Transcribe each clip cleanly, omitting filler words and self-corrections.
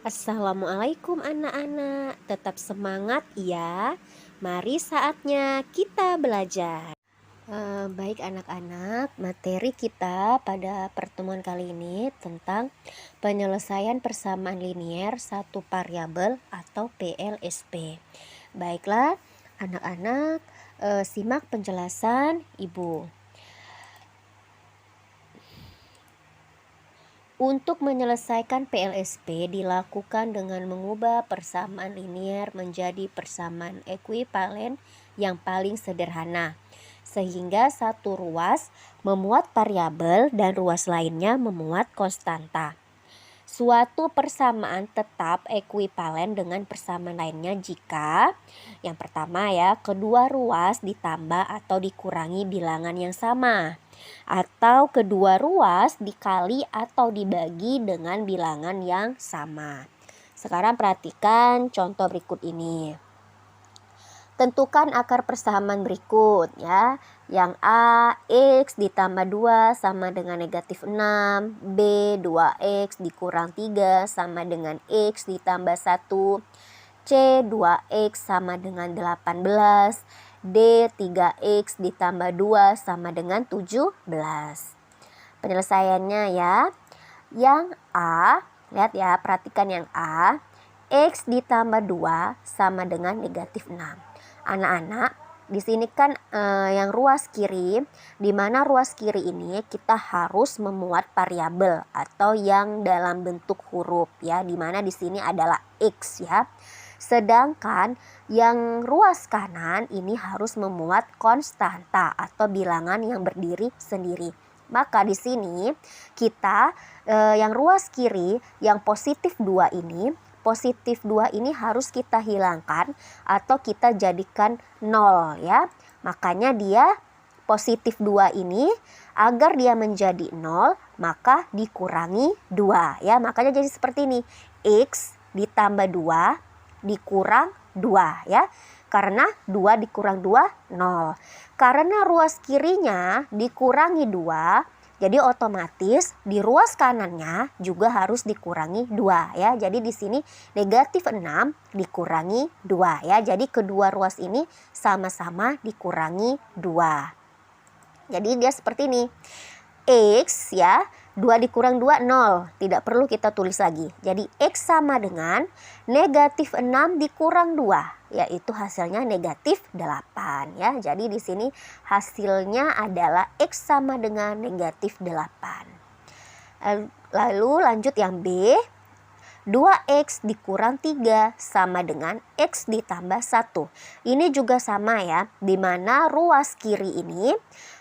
Assalamualaikum anak-anak, tetap semangat ya. Mari saatnya kita belajar. Baik anak-anak, materi kita pada pertemuan kali ini tentang penyelesaian persamaan linier satu variabel atau PLSP. Baiklah anak-anak, simak penjelasan Ibu. Untuk menyelesaikan PLSP dilakukan dengan mengubah persamaan linier menjadi persamaan ekuivalen yang paling sederhana, sehingga satu ruas memuat variabel dan ruas lainnya memuat konstanta. Suatu persamaan tetap ekuivalen dengan persamaan lainnya jika yang pertama ya, kedua ruas ditambah atau dikurangi bilangan yang sama, atau kedua ruas dikali atau dibagi dengan bilangan yang sama. Sekarang perhatikan contoh berikut ini. Tentukan akar persamaan berikut ya. Yang A, X ditambah 2 sama dengan negatif 6. B, 2X dikurang 3 sama dengan X ditambah 1. C, 2X sama dengan 18. D, 3X ditambah 2 sama dengan 17. Penyelesaiannya ya. Yang A, lihat ya, perhatikan yang A. X ditambah 2 sama dengan negatif 6. Anak-anak, di sini kan yang ruas kiri, di mana ruas kiri ini kita harus memuat variabel atau yang dalam bentuk huruf ya, di mana di sini adalah X ya. Sedangkan yang ruas kanan ini harus memuat konstanta atau bilangan yang berdiri sendiri. Maka di sini kita yang ruas kiri yang positif 2 ini, positif 2 ini harus kita hilangkan atau kita jadikan 0 ya. Makanya dia positif 2 ini agar dia menjadi 0 maka dikurangi 2 ya. Makanya jadi seperti ini. X ditambah 2 dikurang 2 ya. Karena 2 dikurang 2 0. Karena ruas kirinya dikurangi 2, jadi otomatis di ruas kanannya juga harus dikurangi 2 ya. Jadi di sini negatif 6 dikurangi 2 ya. Jadi kedua ruas ini sama-sama dikurangi 2. Jadi dia seperti ini. X ya, 2 dikurang 2 0. Tidak perlu kita tulis lagi. Jadi X sama dengan negatif 6 dikurang 2, yaitu hasilnya negatif 8 ya. Jadi di sini hasilnya adalah X sama dengan negatif 8. Lalu lanjut yang B. 2X dikurang 3 sama dengan X ditambah 1. Ini juga sama ya, di mana ruas kiri ini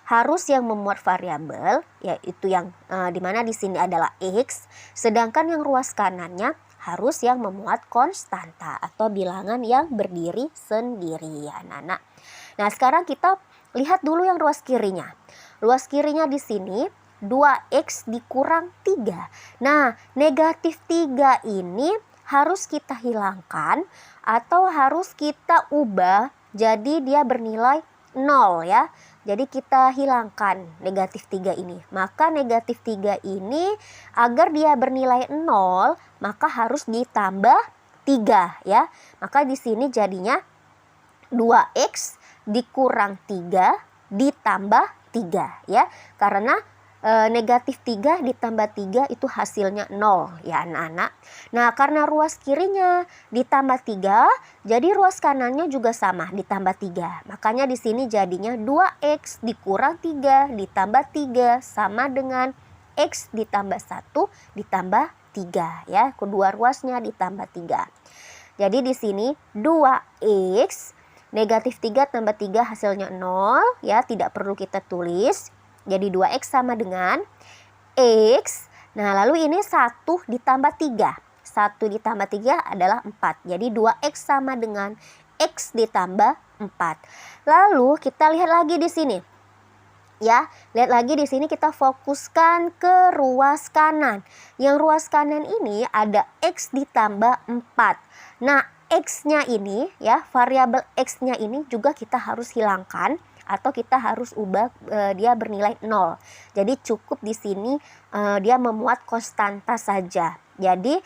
harus yang memuat variabel, yaitu yang dimana di sini adalah X, sedangkan yang ruas kanannya harus yang memuat konstanta atau bilangan yang berdiri sendiri ya anak-anak. Nah sekarang kita lihat dulu yang ruas kirinya. Ruas kirinya di sini 2X dikurang 3. Nah negatif 3 ini harus kita hilangkan atau harus kita ubah jadi dia bernilai 0 ya. Jadi kita hilangkan negatif 3 ini. Maka negatif 3 ini agar dia bernilai 0 maka harus ditambah 3 ya. Maka di sini jadinya 2X dikurang 3 ditambah 3 ya. Karena negatif 3 ditambah 3 itu hasilnya 0 ya anak-anak. Nah karena ruas kirinya ditambah 3, jadi ruas kanannya juga sama ditambah 3. Makanya di sini jadinya 2X dikurang 3 ditambah 3 sama dengan X ditambah 1 ditambah 3 ya. Kedua ruasnya ditambah 3. Jadi di sini 2X negatif 3 tambah 3 hasilnya 0 ya, tidak perlu kita tulis. Jadi 2X sama dengan X. Nah lalu ini 1 ditambah 3. 1 ditambah 3 adalah 4. Jadi 2X sama dengan X ditambah 4. Lalu kita lihat lagi di sini. Ya, lihat lagi di sini kita fokuskan ke ruas kanan. Yang ruas kanan ini ada X ditambah 4. Nah X-nya ini ya, variabel X-nya ini juga kita harus hilangkan atau kita harus ubah dia bernilai 0. Jadi cukup di sini dia memuat konstanta saja. Jadi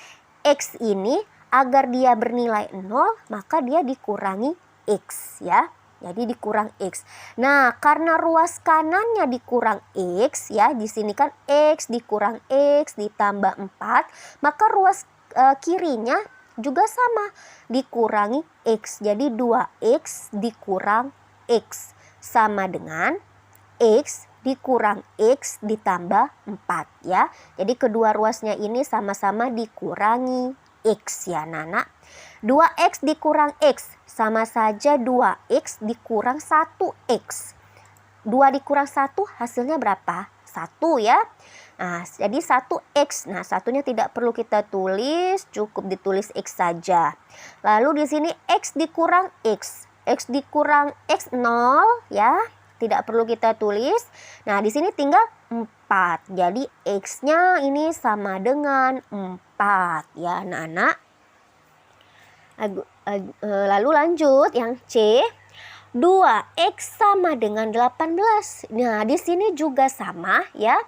X ini agar dia bernilai 0 maka dia dikurangi X ya. Jadi dikurang X. Nah, karena ruas kanannya dikurang X ya, di sini kan X dikurang X ditambah 4, maka ruas kirinya juga sama, dikurangi X. Jadi 2X dikurang X sama dengan X dikurang X ditambah 4 ya. Jadi kedua ruasnya ini sama-sama dikurangi X ya Nana. 2X dikurang X sama saja 2X dikurang 1X. 2 dikurang 1 hasilnya berapa? 1 ya. Nah, jadi 1X. Nah, satunya tidak perlu kita tulis, cukup ditulis X saja. Lalu di sini X dikurang X. X dikurang X 0 ya. Tidak perlu kita tulis. Nah, di sini tinggal 4. Jadi X-nya ini sama dengan 4 ya anak-anak. Lalu lanjut yang C. 2X sama dengan 18. Nah, di sini juga sama ya.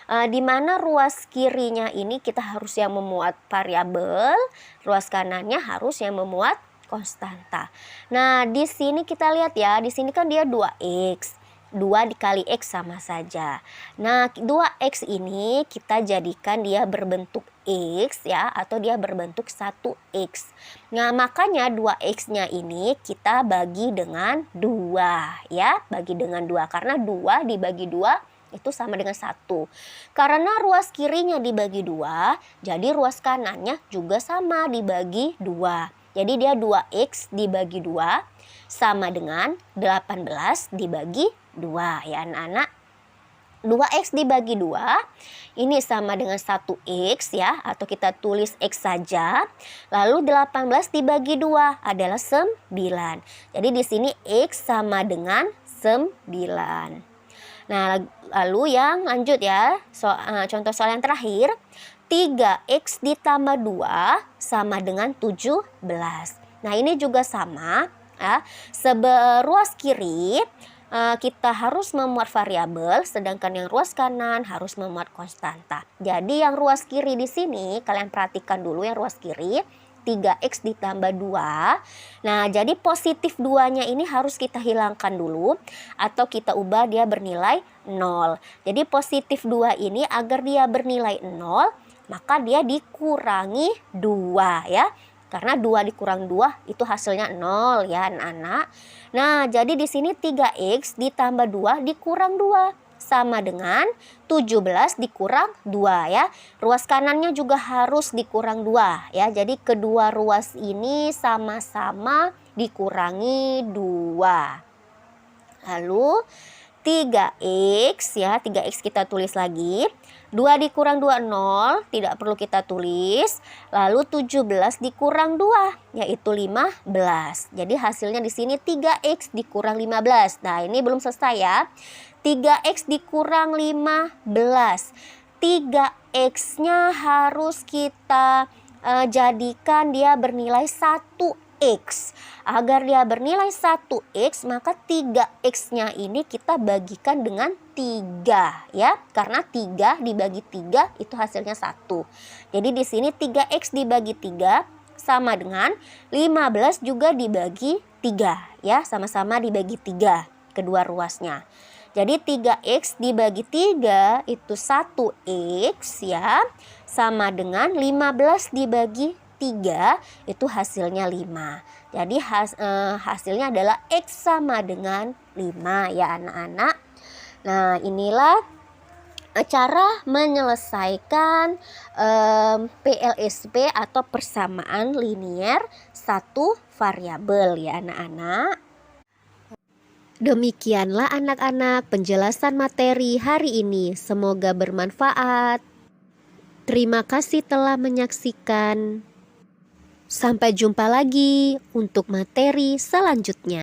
Di mana ruas kirinya ini kita harus yang memuat variabel, ruas kanannya harus yang memuat konstanta. Nah, di sini kita lihat ya, di sini kan dia 2X. 2 dikali X sama saja. Nah, 2X ini kita jadikan dia berbentuk X ya, atau dia berbentuk 1X. Nah, makanya 2X-nya ini kita bagi dengan 2 ya, bagi dengan 2. Karena 2 dibagi 2 itu sama dengan 1. Karena ruas kirinya dibagi 2, jadi ruas kanannya juga sama dibagi 2. Jadi dia 2X dibagi 2 sama dengan 18 dibagi 2 ya anak-anak. 2X dibagi 2 ini sama dengan 1X ya, atau kita tulis X saja. Lalu 18 dibagi 2 adalah 9. Jadi di sini X sama dengan 9. Nah, lalu yang lanjut ya, contoh soal yang terakhir. 3X ditambah 2 sama dengan 17. Nah, ini juga sama ya. Ruas kiri kita harus memuat variabel, sedangkan yang ruas kanan harus memuat konstanta. Jadi yang ruas kiri di sini kalian perhatikan dulu yang ruas kiri. 3X ditambah 2. Nah, jadi positif 2-nya ini harus kita hilangkan dulu atau kita ubah dia bernilai 0. Jadi positif 2 ini agar dia bernilai 0, maka dia dikurangi 2 ya. Karena 2 dikurang 2 itu hasilnya 0 ya anak-anak. Nah, jadi di sini 3X ditambah 2 dikurang 2. Sama dengan 17 dikurang 2 ya. Ruas kanannya juga harus dikurang 2 ya. Jadi kedua ruas ini sama-sama dikurangi 2. Lalu 3X ya, 3X kita tulis lagi. 2 dikurang 2, 0, tidak perlu kita tulis. Lalu 17 dikurang 2, yaitu 15. Jadi hasilnya di sini 3X dikurang 15. Nah, ini belum selesai ya. 3X dikurang 15. 3X-nya harus kita jadikan dia bernilai 1X. Agar dia bernilai 1X, maka 3X-nya ini kita bagikan dengan 3 ya. Karena 3 dibagi 3 itu hasilnya 1. Jadi di sini 3X dibagi 3 sama dengan 15 juga dibagi 3 ya. Sama-sama dibagi 3 kedua ruasnya. Jadi 3X dibagi 3 itu 1X ya. Sama dengan 15 dibagi 3 itu hasilnya 5. Jadi hasilnya adalah X sama dengan 5 ya anak-anak. Nah, inilah cara menyelesaikan PLSP atau persamaan linier satu variabel ya anak-anak. Demikianlah anak-anak penjelasan materi hari ini. Semoga bermanfaat. Terima kasih telah menyaksikan. Sampai jumpa lagi untuk materi selanjutnya.